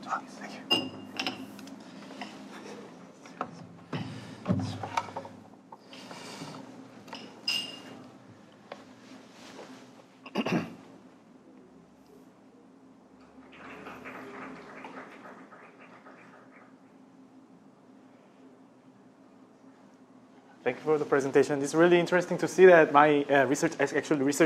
Thank you. Thank you for the presentation. It's really interesting to see that my research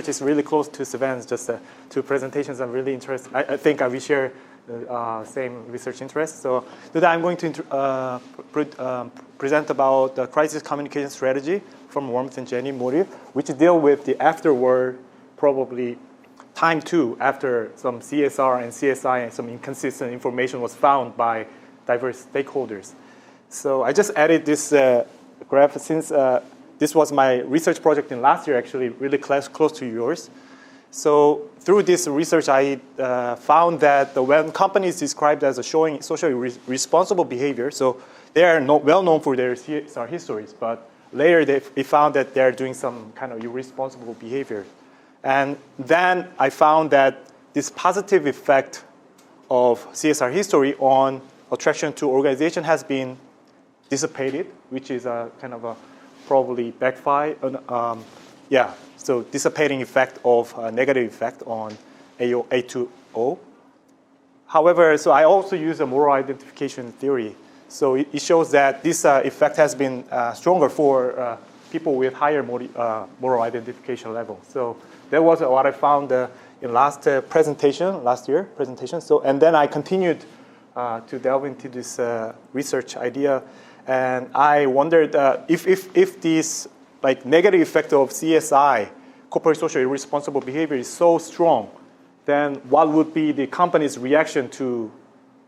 is really close to Savan's. Just two presentations. I'm really interested. I think we share the same research interests. So today I'm going to present about the crisis communication strategy from Wormuth and Jenny motive, which deal with the afterward, probably time two, after some CSR and CSI and some inconsistent information was found by diverse stakeholders. So I just added this graph since this was my research project in last year, actually really close to yours. So through this research, I found that when companies described as showing socially responsible behavior, so they are well known for their CSR histories, but later they found that they're doing some kind of irresponsible behavior. And then I found that this positive effect of CSR history on attraction to organization has been dissipated, which is a kind of a probably backfire. So dissipating effect of negative effect on A2O. However, so I also use a moral identification theory. So it shows that this effect has been stronger for people with higher moral identification level. So that was what I found in last year presentation. So and then I continued to delve into this research idea. And I wondered if this negative effect of CSI, corporate social irresponsible behavior, is so strong, then what would be the company's reaction to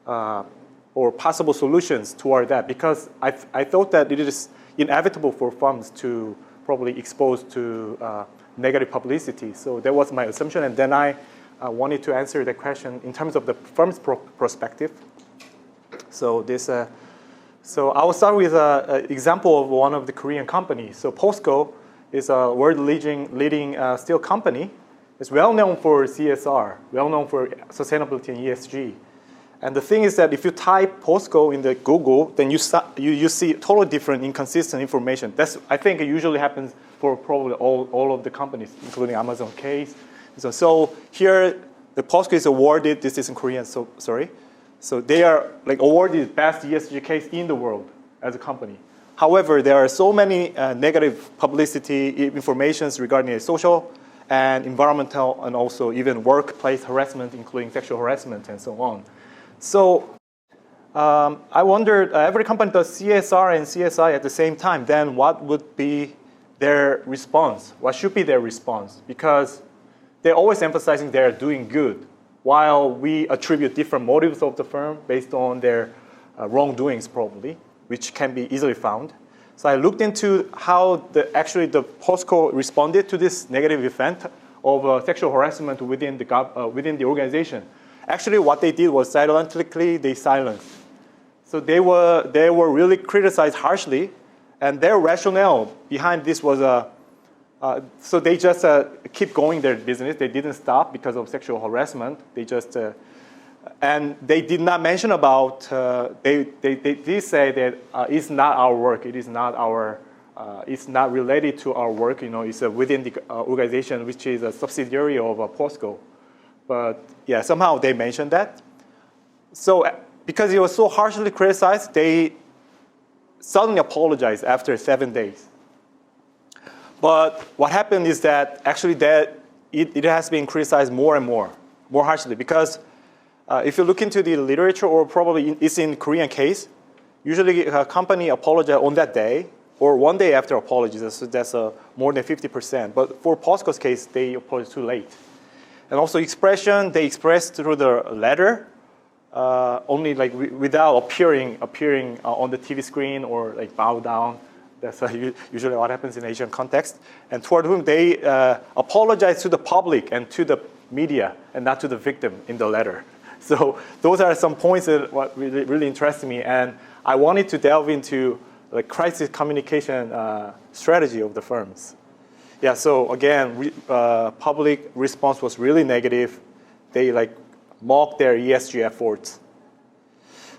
or possible solutions toward that? Because I thought that it is inevitable for firms to probably expose to negative publicity. So that was my assumption. And then I wanted to answer that question in terms of the firm's perspective. So this. So I will start with an example of one of the Korean companies. So POSCO is a world-leading steel company. It's well known for CSR, well known for sustainability and ESG. And the thing is that if you type POSCO in the Google, then you see totally different, inconsistent information. That's, I think, it usually happens for probably all of the companies, including Amazon case. So here, the POSCO is awarded. This is in Korean. So sorry. So they are awarded best ESG case in the world as a company. However, there are so many negative publicity informations regarding social and environmental and also even workplace harassment, including sexual harassment and so on. So I wondered, every company does CSR and CSI at the same time, then what would be their response? What should be their response? Because they're always emphasizing they're doing good, while we attribute different motives of the firm based on their wrongdoings probably, which can be easily found. So I looked into how the POSCO responded to this negative event of sexual harassment within the organization. Actually, what they did was silently they silenced. So they were really criticized harshly, and their rationale behind this was so they just keep going their business. They didn't stop because of sexual harassment. They just and they did not mention about. They did say that it's not our work. It is not our. It's not related to our work. It's within the organization, which is a subsidiary of POSCO. But yeah, somehow they mentioned that. So because it was so harshly criticized, they suddenly apologized after 7 days. But what happened is that actually it has been criticized more and more harshly. Because if you look into the literature, or probably it's in Korean case, usually a company apologizes on that day or 1 day after apologies. So that's more than 50%. But for POSCO's case, they apologized too late. And also they expressed through the letter, only without appearing on the TV screen or bow down. That's usually what happens in Asian context. And toward whom they apologize to the public and to the media and not to the victim in the letter. So those are some points that what really interested me. And I wanted to delve into the crisis communication strategy of the firms. Yeah, so again, public response was really negative. They mocked their ESG efforts.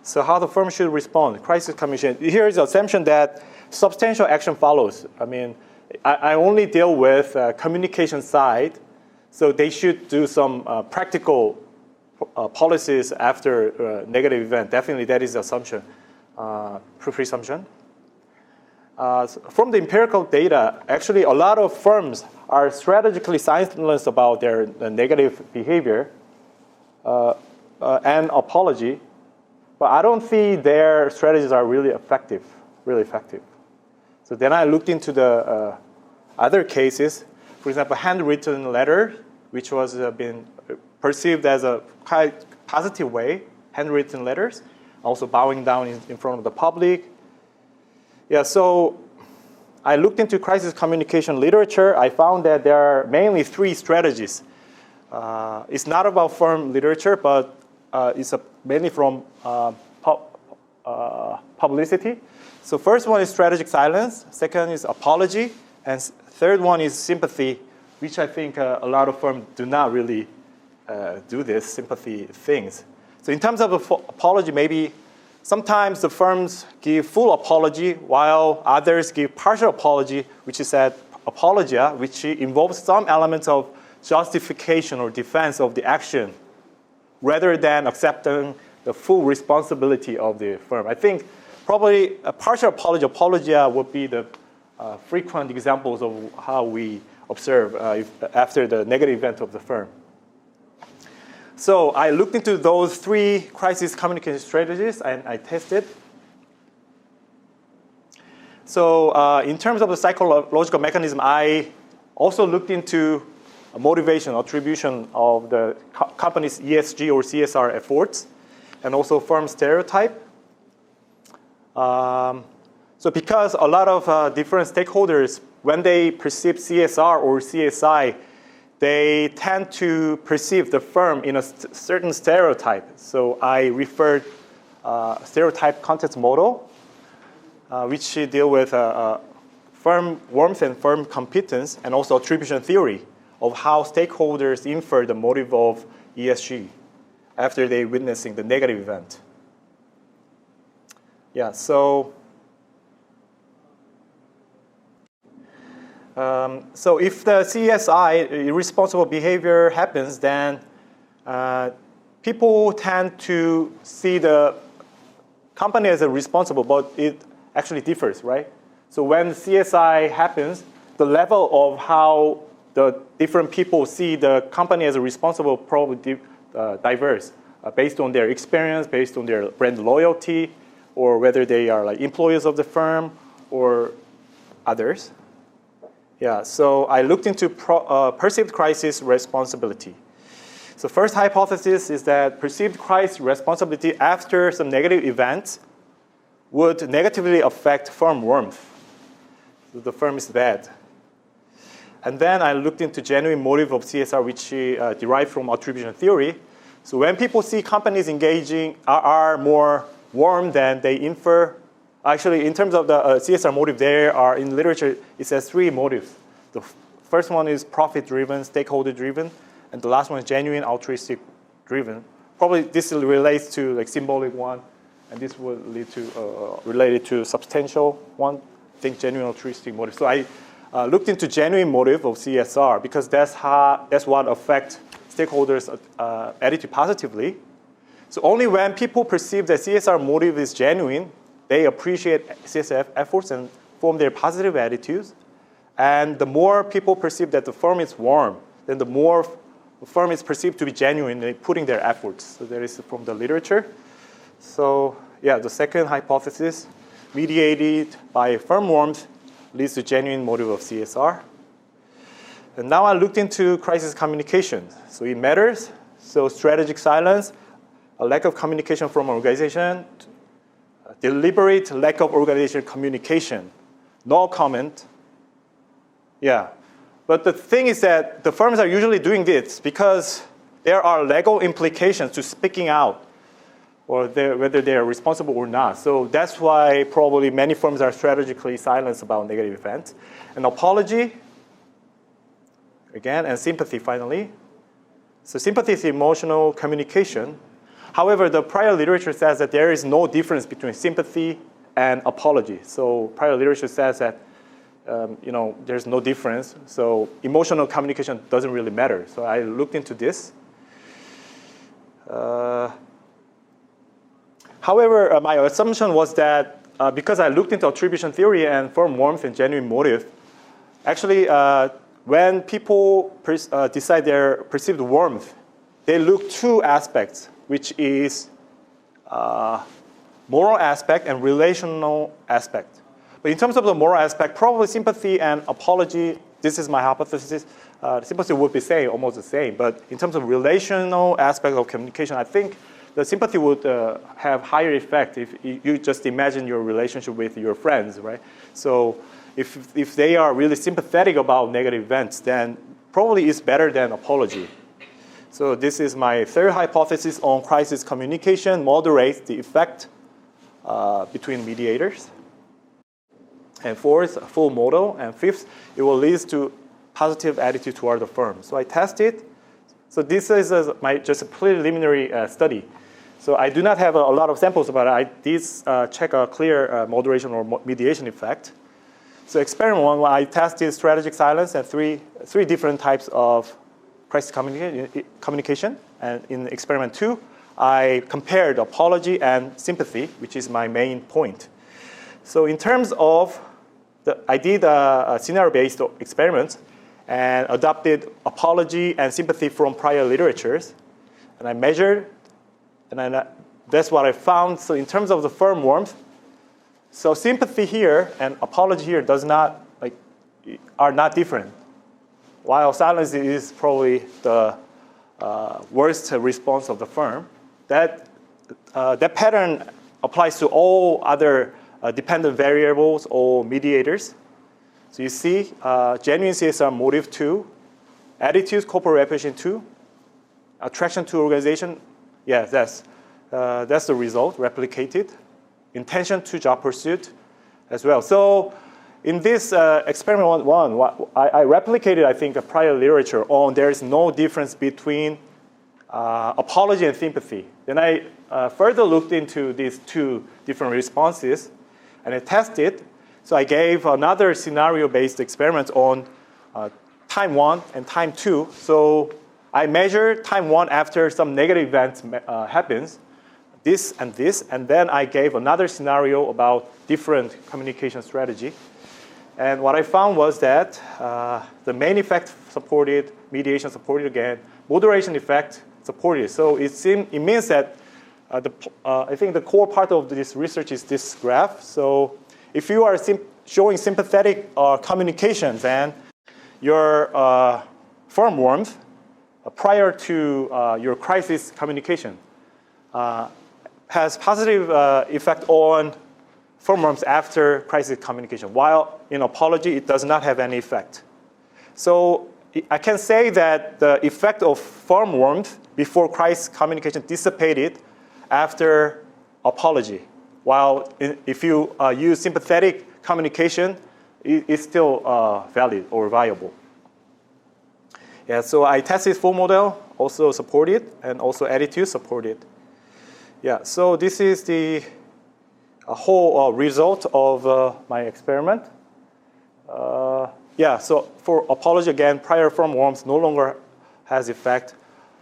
So how the firm should respond, crisis communication. Here is the assumption that substantial action follows. I mean, I only deal with communication side, so they should do some practical policies after negative event. Definitely that is the assumption, presumption. From the empirical data, actually a lot of firms are strategically silenced about their negative behavior and apology. But I don't see their strategies are really effective. So then I looked into the other cases. For example, handwritten letter, which was been perceived as a quite positive way, handwritten letters, also bowing down in front of the public. Yeah, so I looked into crisis communication literature. I found that there are mainly 3 strategies. It's not about firm literature, but it's mainly from publicity. So first one is strategic silence. Second is apology. And third one is sympathy, which I think a lot of firms do not really do this sympathy things. So in terms of apology, maybe sometimes the firms give full apology while others give partial apology, which is that apologia, which involves some elements of justification or defense of the action, rather than accepting the full responsibility of the firm. I think probably a partial apology, apologia would be the frequent examples of how we observe after the negative event of the firm. So I looked into those 3 crisis communication strategies and I tested. So in terms of the psychological mechanism, I also looked into motivation, attribution of the company's ESG or CSR efforts, and also firm stereotype. So because a lot of different stakeholders, when they perceive CSR or CSI, they tend to perceive the firm in a certain stereotype. So I referred stereotype context model, which deal with firm warmth and firm competence, and also attribution theory of how stakeholders infer the motive of ESG after they witnessing the negative event. Yeah, so if the CSI, irresponsible behavior, happens, then people tend to see the company as a responsible, but it actually differs, right? So when CSI happens, the level of how the different people see the company as a responsible probably diverse based on their experience, based on their brand loyalty, or whether they are like employees of the firm or others. Yeah, so I looked into perceived crisis responsibility. So first hypothesis is that perceived crisis responsibility after some negative event would negatively affect firm warmth. So the firm is bad. And then I looked into genuine motive of CSR, which derived from attribution theory. So when people see companies engaging are more warm than they infer. Actually, in terms of the CSR motive, there are, in literature, it says 3 motives. The first one is profit-driven, stakeholder-driven, and the last one is genuine, altruistic-driven. Probably this relates to like symbolic one, and this will lead to related to substantial one. I think genuine, altruistic motive. So I looked into genuine motive of CSR because that's what affects stakeholders' attitude positively. So only when people perceive that CSR motive is genuine, they appreciate CSR efforts and form their positive attitudes. And the more people perceive that the firm is warm, then the more the firm is perceived to be genuine in putting their efforts. So that is from the literature. So yeah, the second hypothesis, mediated by firm warmth, leads to genuine motive of CSR. And now I looked into crisis communication. So it matters. So strategic silence, a lack of communication from organization, deliberate lack of organization communication, no comment. Yeah, but the thing is that the firms are usually doing this because there are legal implications to speaking out or whether they are responsible or not. So that's why probably many firms are strategically silenced about negative events. And apology, again, and sympathy finally. So sympathy is emotional communication. However, the prior literature says that there is no difference between sympathy and apology. So prior literature says that there's no difference. So emotional communication doesn't really matter. So I looked into this. However, my assumption was that because I looked into attribution theory and firm warmth and genuine motive, actually, when people decide their perceived warmth, they look two aspects, which is moral aspect and relational aspect. But in terms of the moral aspect, probably sympathy and apology, this is my hypothesis, sympathy would be almost the same. But in terms of relational aspect of communication, I think the sympathy would have higher effect if you just imagine your relationship with your friends, right? So if they are really sympathetic about negative events, then probably it's better than apology. So this is my third hypothesis on crisis communication moderates the effect between mediators. And fourth, full model. And fifth, it will lead to positive attitude toward the firm. So I tested. So this is just a preliminary study. So I do not have a lot of samples, but I did check a clear moderation or mediation effect. So experiment one, I tested strategic silence and three different types of crisis communication. And in experiment two, I compared apology and sympathy, which is my main point. So in terms of, I did a scenario-based experiment and adopted apology and sympathy from prior literatures. And I measured, and that's what I found. So in terms of the firm warmth, so sympathy here and apology here are not different. While silence is probably the worst response of the firm, that pattern applies to all other dependent variables or mediators. So you see, genuine CSR motive 2, attitudes, corporate reputation 2, attraction to organization, yeah, that's the result, replicated. Intention to job pursuit as well. So in this experiment one, I replicated, I think, a prior literature on there is no difference between apology and sympathy. Then I further looked into these two different responses, and I tested. So I gave another scenario-based experiment on time 1 and time 2. So I measured time 1 after some negative event happens, this, and then I gave another scenario about different communication strategy. And what I found was that the main effect supported, mediation supported again, moderation effect supported. So it means that I think the core part of this research is this graph. So if you are showing sympathetic communications and your firm warmth prior to your crisis communication has positive effect on firm warmth after crisis communication, while in apology it does not have any effect. So I can say that the effect of firm warmth before crisis communication dissipated after apology, while if you use sympathetic communication, it's still valid or viable. Yeah, so I tested full model, also supported, and also attitude supported. Yeah, so this is the whole result of my experiment. Yeah, so for apology again, prior firm warmth no longer has effect,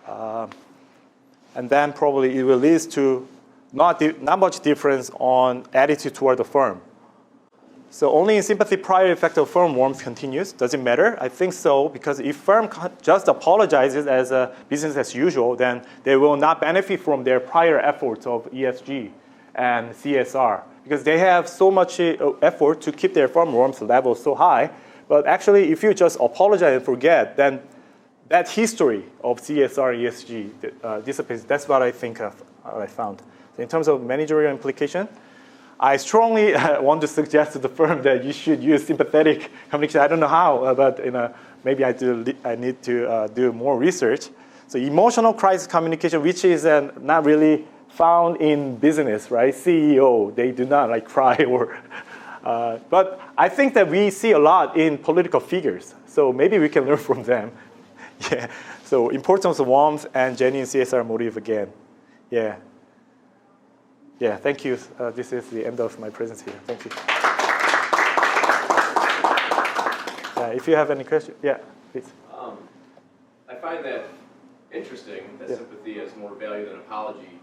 and then probably it will lead to not much difference on attitude toward the firm. So only in sympathy prior effect of firm warmth continues. Does it matter? I think so, because if firm just apologizes as a business as usual, then they will not benefit from their prior efforts of ESG and CSR, because they have so much effort to keep their firm warmth level so high. But actually, if you just apologize and forget, then that history of CSR and ESG dissipates. That's what I think I found. So in terms of managerial implication, I strongly want to suggest to the firm that you should use sympathetic communication. I don't know how, but maybe I need to do more research. So emotional crisis communication, which is not really found in business, right? CEO, they do not cry or. But I think that we see a lot in political figures. So maybe we can learn from them. Yeah. So importance of warmth and genuine CSR motive again. Yeah. Yeah, thank you. This is the end of my presentation. Thank you. If you have any questions, yeah, please. I find that interesting that sympathy has more value than apology.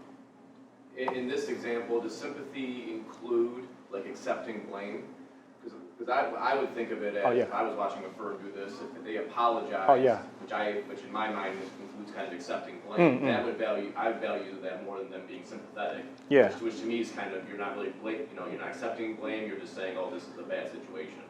In this example, does sympathy include like accepting blame? Because I would think of it as if I was watching a firm do this, if they apologize, which in my mind includes kind of accepting blame, that would I would value that more than them being sympathetic. Yeah. Which to me is kind of, you're not really you're not accepting blame, you're just saying, oh, this is a bad situation.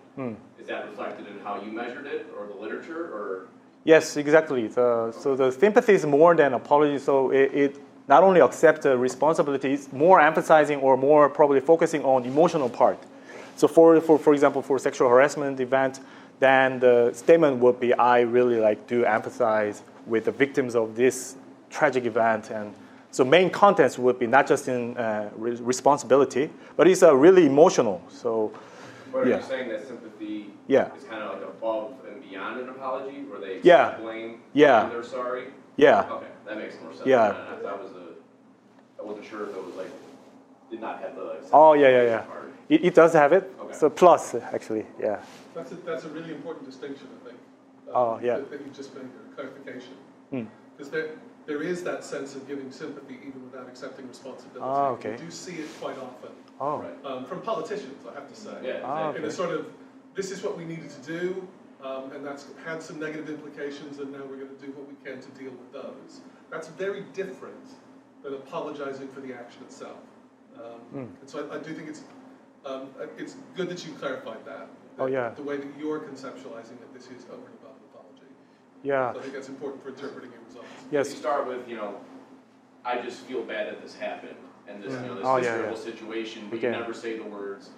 Is that reflected in how you measured it or the literature or? Yes, exactly. So the sympathy is more than apology. So it not only accepts the responsibility, it's more emphasizing or more probably focusing on emotional part. So for example, for sexual harassment event, then the statement would be, I really do empathize with the victims of this tragic event. And so main contents would be not just in responsibility, but it's really emotional. So But are you saying that sympathy is kind of like above and beyond an apology, where they accept blame and they're sorry? Yeah. Okay, that makes more sense. Yeah. I wasn't sure if it was did not have the part. It does have it. Okay. So plus, actually, yeah. That's a really important distinction, I think. That you just made a clarification. Because there is that sense of giving sympathy even without accepting responsibility. Okay. You do see it quite often. Right. From politicians, I have to say. Yeah. In a sort of, this is what we needed to do, and that's had some negative implications, and now we're going to do what we can to deal with those. That's very different than apologizing for the action itself. And so I do think it's good that you clarified that. The way that you're conceptualizing that this is over and above an apology. Yeah. So I think that's important for interpreting your results. Yes. You start with, I just feel bad that this happened, and this, this terrible situation, but you never say the words,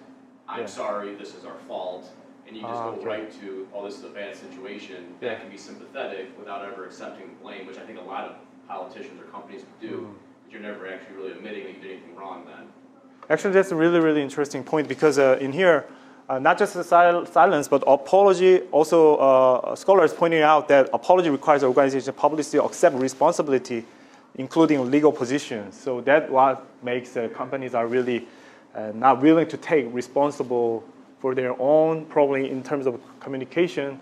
I'm sorry, this is our fault, and you just go right to, oh, this is a bad situation. That can be sympathetic without ever accepting blame, which I think a lot of politicians or companies would do, but you're never actually really admitting that you did anything wrong then. Actually, that's a really, really interesting point because in here, not just the silence, but apology, also scholars pointing out that apology requires the organization publicly accept responsibility, including legal positions. So that's what makes companies are really not willing to take responsible for their own, probably in terms of communication.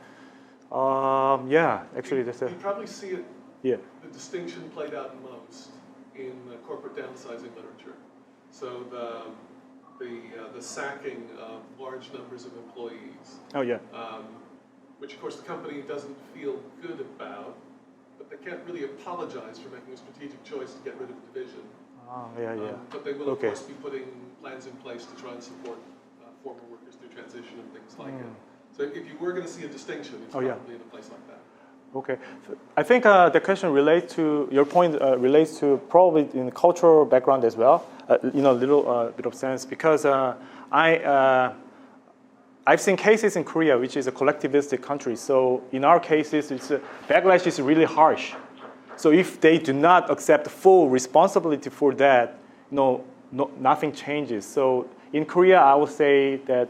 Actually, that's you probably see it. Yeah. The distinction played out most in corporate downsizing literature. So the sacking of large numbers of employees. Which of course the company doesn't feel good about, but they can't really apologize for making a strategic choice to get rid of a division. But they will of course be putting plans in place to try and support former workers through transition and things like it. So if you were going to see a distinction, it's probably in a place like that. Okay, I think the question relates to your point. Relates to probably in the cultural background as well. Little bit of sense because I've seen cases in Korea, which is a collectivistic country. So in our cases, backlash is really harsh. So if they do not accept full responsibility for that, nothing changes. So in Korea, I would say that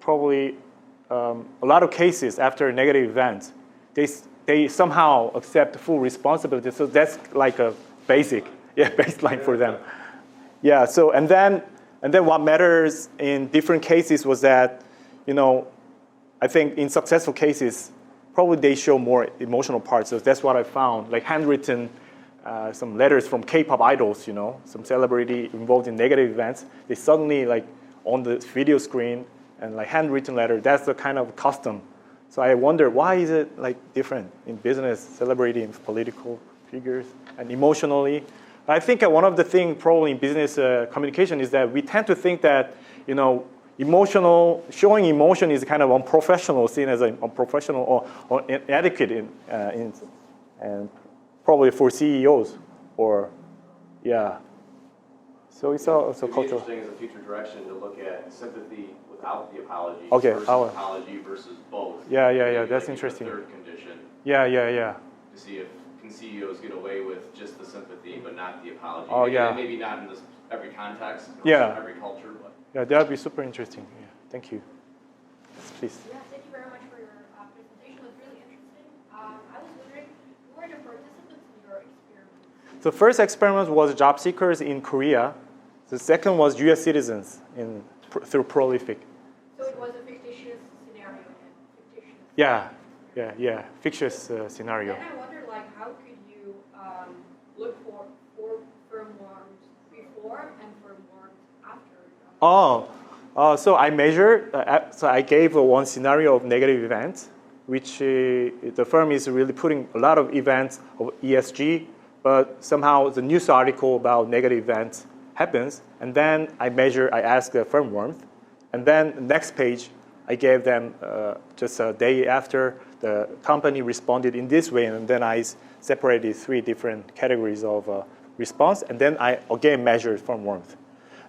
probably a lot of cases after a negative event, they somehow accept full responsibility. So that's like a baseline for them. Yeah. So and then what matters in different cases was that, I think in successful cases, probably they show more emotional parts. So that's what I found, like handwritten, some letters from K-pop idols, some celebrity involved in negative events. They suddenly on the video screen and handwritten letter. That's the kind of custom. So I wonder, why is it different in business, celebrity, and political figures, and emotionally? I think one of the things probably in business communication is that we tend to think that, showing emotion is kind of unprofessional, seen as unprofessional or inadequate and probably for CEOs So it's also cultural. It'd be interesting as a future direction to look at sympathy without the apology versus apology versus both. That's interesting. A third condition. To see if can CEOs get away with just the sympathy but not the apology. Maybe not in every context, every culture, but that would be super interesting. Thank you. Please. Thank you very much for your presentation. It was really interesting. I was wondering, who were the participants in your experiment? So first experiment was job seekers in Korea. The second was U.S. citizens through Prolific. So it was a fictitious scenario then? Fictitious. Yeah, fictitious scenario. Then I wonder, like, how could you look for firm warmth before and firm warmth after? So I measured, so I gave one scenario of negative events, which the firm is really putting a lot of events of ESG, but somehow the news article about negative events happens, and then I asked the firm warmth, and then the next page, I gave them just a day after the company responded in this way, and then I separated 3 different categories of response, and then I again measured firm warmth.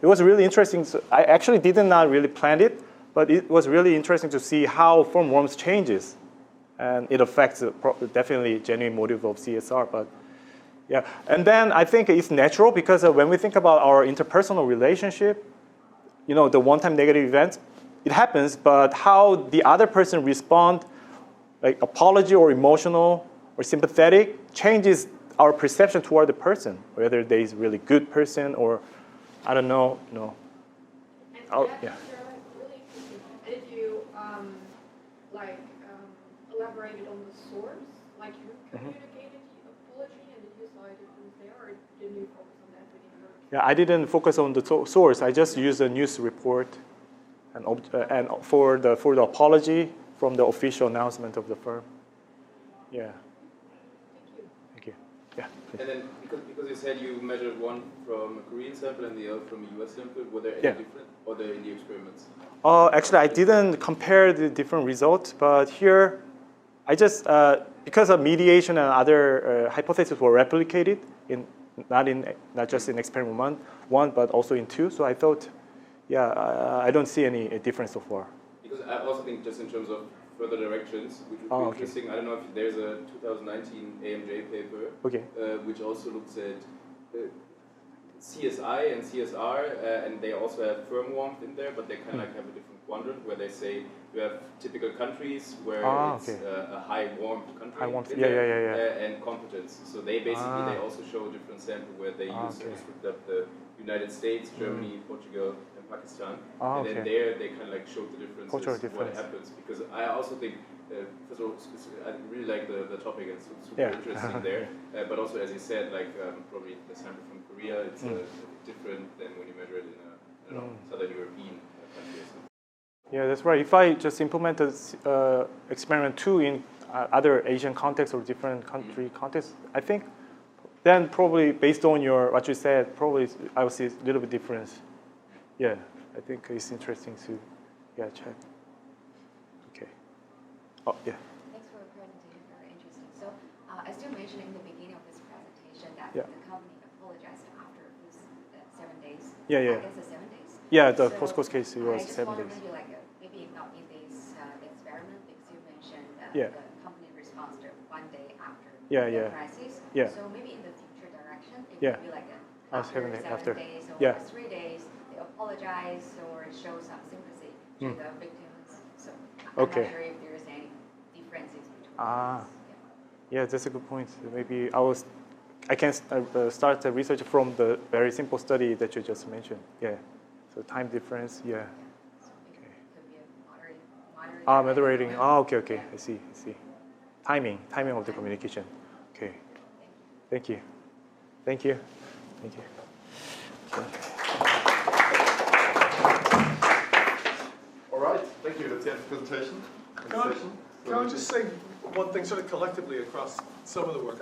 It was really interesting. So I actually did not really plan it, but it was really interesting to see how firm warmth changes, and it affects definitely genuine motive of CSR. But yeah, and then I think it's natural because when we think about our interpersonal relationship, the one-time negative event, it happens, but how the other person respond, like apology or emotional or sympathetic, changes our perception toward the person, whether they is a really good person or I don't know, And yeah. Really interesting. And did you elaborated on the source, like you communicated the apology, and did you saw a difference there, or didn't you focus on that within your? Yeah, I didn't focus on the source. I just used a news report, and for the apology from the official announcement of the firm. Yeah. Thank you. Yeah. Please. And then, because you said you measured one from a Korean sample and the other from a US sample, were there any different, or they're in the experiments? Actually, I didn't compare the different results, but here, I just, because of mediation and other hypotheses were replicated, not just in experiment 1, but also in 2, so I thought, I don't see any difference so far. Because I also think just in terms of further directions, which would be interesting. I don't know if there's a 2019 AMJ paper, which also looks at CSI and CSR, and they also have firm warmth in there, but they kind of have a different quadrant where they say you have typical countries where it's a high warmth country, and competence. So they basically they also show a different sample where they use the United States, Germany, Portugal, and Pakistan, and then there they kind of like show the differences, what happens. Because I also think, first of all, I really like the topic and it's super interesting there. But also, as you said, like probably the sample from Korea, it's different than when you measure it in a Southern European country. Yeah, that's right. If I just implemented experiment 2 in other Asian contexts or different country contexts, I think then probably based on what you said, probably I will see a little bit difference. Yeah, I think it's interesting to check. Okay. Oh, yeah. Thanks for the presentation, very interesting. So as you mentioned in the beginning of this presentation that the company apologized after these 7 days. I guess 7 days. Yeah, the post-coast case was 7 days. I just wonder maybe not in this experiment because you mentioned that the company responds to 1 day after the crisis. Yeah. So maybe in the future direction, it would be like after 7 days or 3 days, they apologize or show some sympathy to the victims. So I'm not sure if there's any differences between Yeah, that's a good point. Maybe I can start the research from the very simple study that you just mentioned. Yeah. So time difference. Yeah. Okay. Could be a moderating. Okay. I see. Timing of the communication. Okay. Thank you. All right, thank you. That's the end of the presentation. Can I just say one thing sort of collectively across some of the work?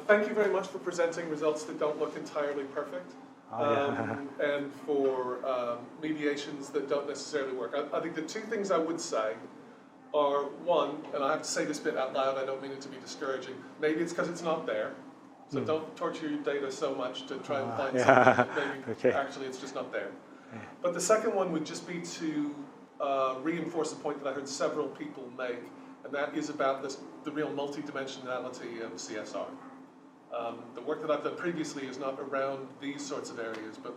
Thank you very much for presenting results that don't look entirely perfect. And for mediations that don't necessarily work. I think the 2 things I would say are, one, and I have to say this bit out loud, I don't mean it to be discouraging, maybe it's because it's not there. So don't torture your data so much to try and find something that maybe actually it's just not there. But the second one would just be to reinforce a point that I heard several people make, and that is about the real multidimensionality of CSR. The work that I've done previously is not around these sorts of areas, but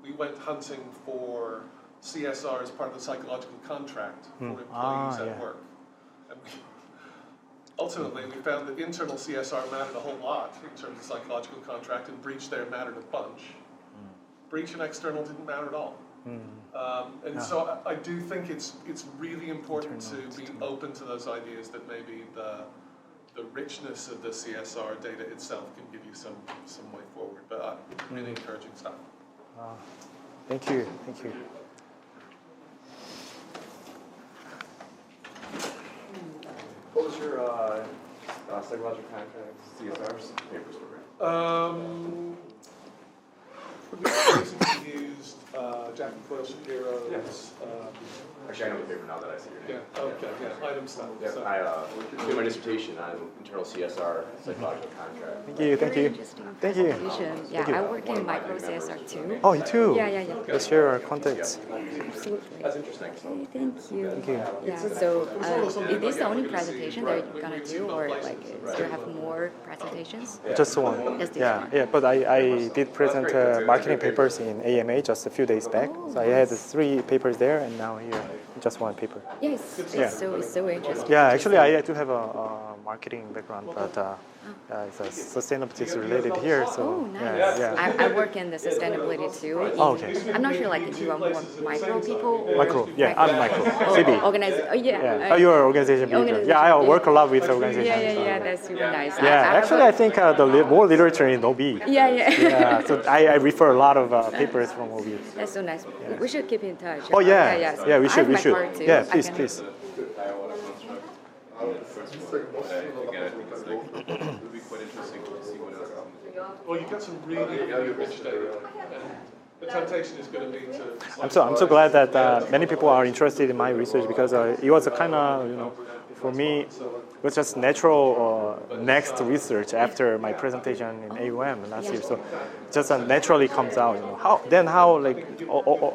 we went hunting for CSR as part of the psychological contract for employees at work. And ultimately, we found that internal CSR mattered a whole lot in terms of psychological contract, and breach there mattered a bunch. Breach and external didn't matter at all. So I do think it's really important to be open to those ideas that maybe the richness of the CSR data itself can give you some way forward. But really encouraging stuff. Thank you. Thank you. What was your psychological contract CSR papers were? We basically used Jackie Coyle Shapiro's. Actually, I know the paper now that I see your name. Yeah. Okay. Yeah. Item stuff. Yeah. So. I did my dissertation on internal CSR psychological contract. Thank you. Thank Very you. interesting Thank you. presentation. Yeah, Thank you. I work in micro CSR too. Oh, you too? Yeah. Let's share our contacts. Absolutely. That's interesting. Okay, thank you. Thank you. Yeah, so is this the only presentation that you're gonna do, or like, do you have more presentations? Just one. Just this Yeah, one? yeah. But I did present marketing papers in AMA just a few days back. So I had 3 papers there, and now here just 1 paper. Yes, Yeah. it's so interesting. Yeah, actually I do have a marketing background, but it's sustainability related here. So Oh, nice. I work in the sustainability too. Oh, okay. I'm not sure, like, if you are more micro people or Micro, yeah, I'm micro. Oh, CB. yeah. Yeah. You are organization people. Yeah, I work a lot with organizations. Yeah, that's super nice. Yeah, actually I think more literature in OB. Yeah. Yeah, so I refer a lot of papers from OB. That's so nice. We should keep in touch. Oh yeah, So we should, I have my card too. Yeah, I please, can- please. Again, I think it's like, it would be quite interesting to see what else is in the Well, you've got some really rich data. The temptation is going to be to. I'm so glad that many people are interested in my research, because it was a kind of, for me, it was just natural next research after my presentation in AUM last year. So just naturally comes out. How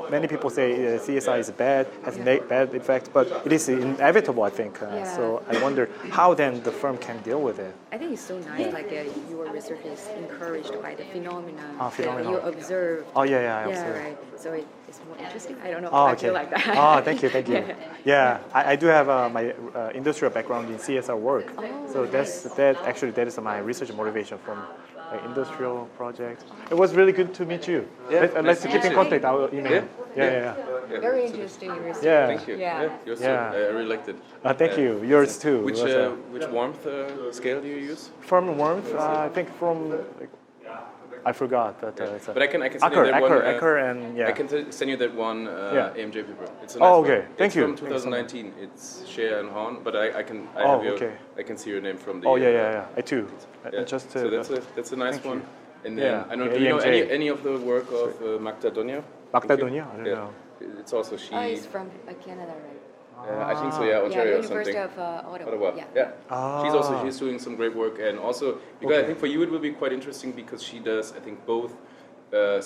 many people say CSI is bad, has bad effect, but it is inevitable, I think. So I wonder how then the firm can deal with it. I think it's so nice, like your research is encouraged by the phenomenon that phenomenon. you observe. Oh yeah, I Yeah, observe. right. So it's more interesting. I don't know. Oh, I okay. feel like that. Oh, thank you. Yeah, I do have my industrial background in CSR work. So that is my research motivation from industrial projects. It was really good to meet you. Yeah, Let's keep in contact. I'll email. Yeah. Very interesting research. Yeah. Thank you. Yeah. Yours Yeah. too. I really liked it. Thank you. Yours too. Which warmth scale do you use? From warmth, I think from. I forgot, but it's But I can send you that one. Acker, and yeah. I can send you that one AMJ paper. It's a nice Oh, okay. one. Thank you. It's from 2019. It's Shea and Horn, but I can see your name from the. Oh yeah. I too. Yeah. Just so that's a nice one. And then Yeah. I don't. Do you know AMJ. any of the work of Magda Donia? Magda Donia? I don't know. It's also she. Oh, it's from Canada, right? I think so. Yeah, Ontario or University something. of Ottawa. Ottawa. Yeah. She's doing some great work, and also because I think for you it will be quite interesting because she does, I think, both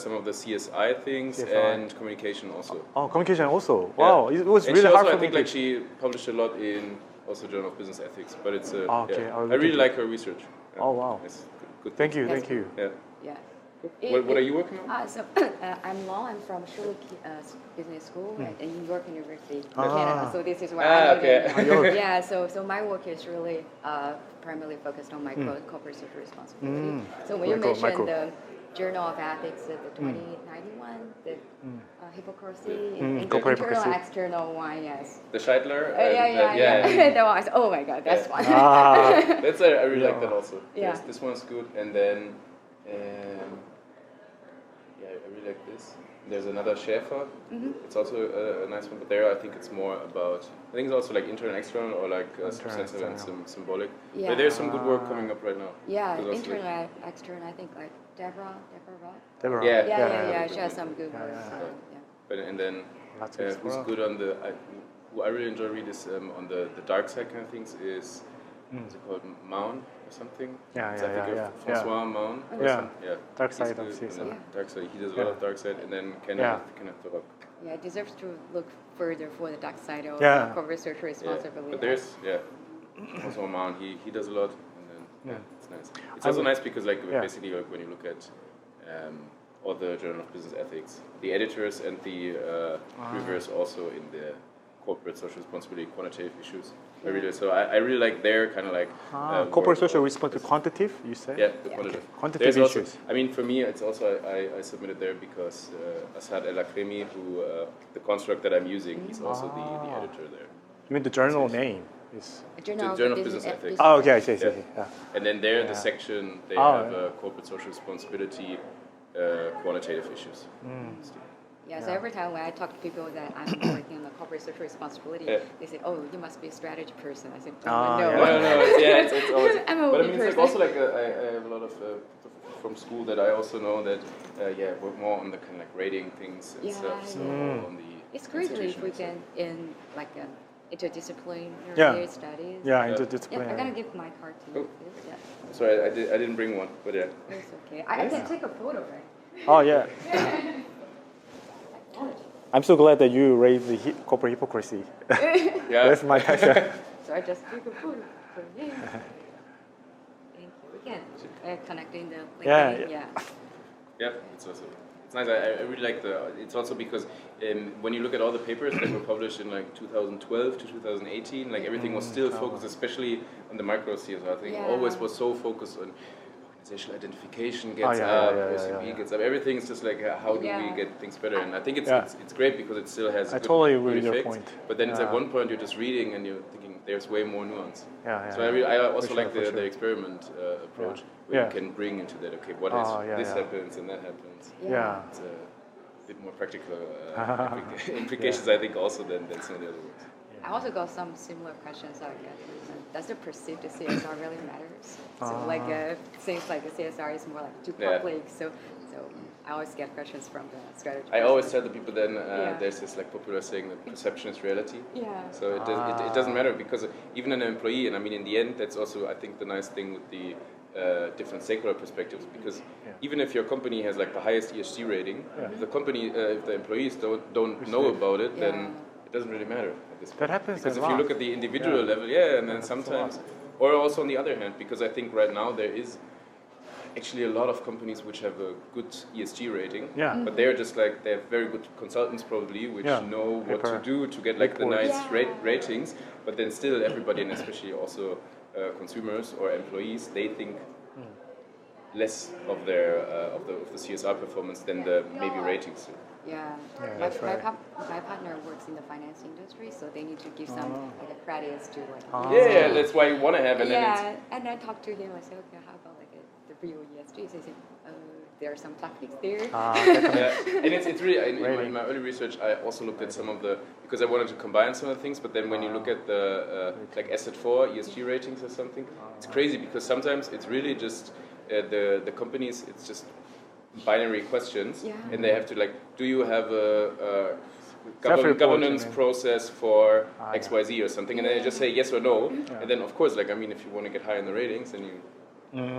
some of the CSI things and communication also. Oh, communication also. Wow, it was And really she hard also, for I think, me. like she published a lot in also Journal of Business Ethics, but it's okay. I really like her research. Yeah. Oh wow. It's good. Thank you. Yeah. Yeah. What are you working on? So I'm Law. I'm from Schulich Business School at New York University, Canada. So this is where I live in. Yeah. So my work is really primarily focused on corporate social responsibility. So when you mentioned the Journal of Ethics, the 2091, the hypocrisy, internal and external one, yes. The Scheidler. Yeah. That one. Oh my God, that's one. That's I really like that also. Yeah. This one's good, and then I really like this. There's another Schäfer. It's also a nice one, but there I think it's more about. I think it's also like internal, external, or like substantive and some symbolic. Yeah. But there's some good work coming up right now. Yeah, internal, external. I think like Deborah Roth. Deborah. Yeah. She has some good work. But and then who's good on the? Who I really enjoy read is on the dark side kind of things is. What's it called? Maun or something? François Maun. Yeah. Dark side of CSR. Dark side. He does a lot of dark side, and then Kenneth Thorak. Yeah, it deserves to look further for the dark side of corporate social responsibility. But there's François Maun. He does a lot, and then it's nice. It's also nice because basically like when you look at all the Journal of Business Ethics, the editors and the reviewers also in the corporate social responsibility quantitative issues. I really so I really like their kind of like corporate social responsibility quantitative. You said the quantitative issues. Also, I mean, for me, it's also I submitted there because Asad El Akremi, who the construct that I'm using, he's also the editor there. You mean the journal name is? Journal of Business Ethics. Oh, okay, I see. And then there, the section they have corporate social responsibility, quantitative issues. Yeah, so every time when I talk to people that I'm working on the corporate social responsibility, they say, "Oh, you must be a strategy person." I said, "No, no, it's always." I'm a but I mean, it's person. like also like I have a lot of from school that I also know that work more on the kind of like rating things and stuff. So on the it's great if we can in like an interdisciplinary studies. Yeah, interdisciplinary. Yeah, I'm gonna give my card to you. Yeah. Sorry, I didn't bring one, but yeah. It's okay. I can take a photo, right? Oh yeah. I'm so glad that you raised the corporate hypocrisy. That's my passion. So I just took a photo for you. Thank you again. Connecting the LinkedIn. Yeah, it's nice. I really like it's also because when you look at all the papers that were published in like 2012 to 2018, like everything was still focused, especially on the micro CSR thing. Always was so focused on organizational identification gets up, OCB gets up. Everything is just like how do we get things better? And I think it's great because it still has. I totally agree with your point. But then it's at one point you're just reading and you're thinking there's way more nuance. So I also like the experiment approach where you can bring into that. Okay, what is this happens and that happens. It's a bit more practical implications, I think, also than some of the other works. I also got some similar questions like, does the perceived CSR really matters? So like, things like the CSR is more like too public. So I always get questions from the strategy. I always tell the people then there's this like popular saying that perception is reality. So it doesn't matter because even an employee, and I mean in the end that's also I think the nice thing with the different stakeholder perspectives because even if your company has like the highest ESG rating, if the company if the employees don't know about it, then it doesn't really matter at this point. That happens because a if lot. you look at the individual level, and then sometimes, or also on the other hand, because I think right now there is actually a lot of companies which have a good ESG rating, but they're just like they have very good consultants probably which know what to do to get like the nice ratings, but then still everybody and especially also consumers or employees they think less of their of the CSR performance than the maybe ratings. My partner works in the finance industry, so they need to give some like credits to like. That's why you want to have it. And I talked to him. I said, okay, how about like the real ESG? So he said, there are some tactics there. And it's really in my early research. I also looked at some of the because I wanted to combine some of the things. But then when you look at the like Asset 4 ESG ratings or something, it's crazy because sometimes it's really just the companies. It's just binary questions, and they have to like, do you have a governance process for XYZ or something, and then they just say yes or no, and then of course, like I mean, if you want to get high in the ratings, then you,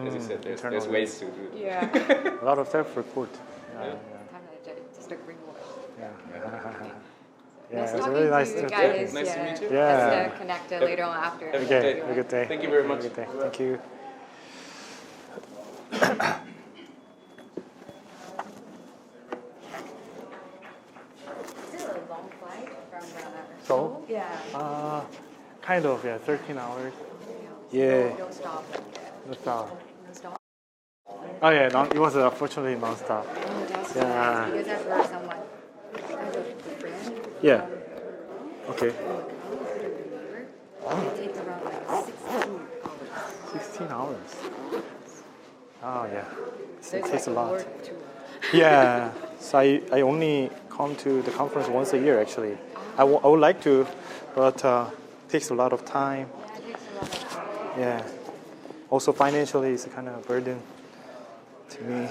as you said, there's ways to do it. A lot of self-report. Just a greenwash. It's really nice to guys. Nice to meet you. Let's connect later on after. Have a good day. Thank you very much. Have a good day. Thank you. Seoul? Yeah. Kind of, 13 hours. Don't stop. No stop. Don't stop. Oh yeah, it was unfortunately non-stop. Oh, that's nice, because I've heard someone, I have a friend. Yeah. Okay. It takes around like 16 hours. 16 hours. Oh yeah. So it takes like a lot. work too. Yeah. So I only come to the conference once a year actually. I would like to, but it takes a lot of time. Yeah, it takes a lot of time. Yeah. Also financially, it's a kind of burden to me.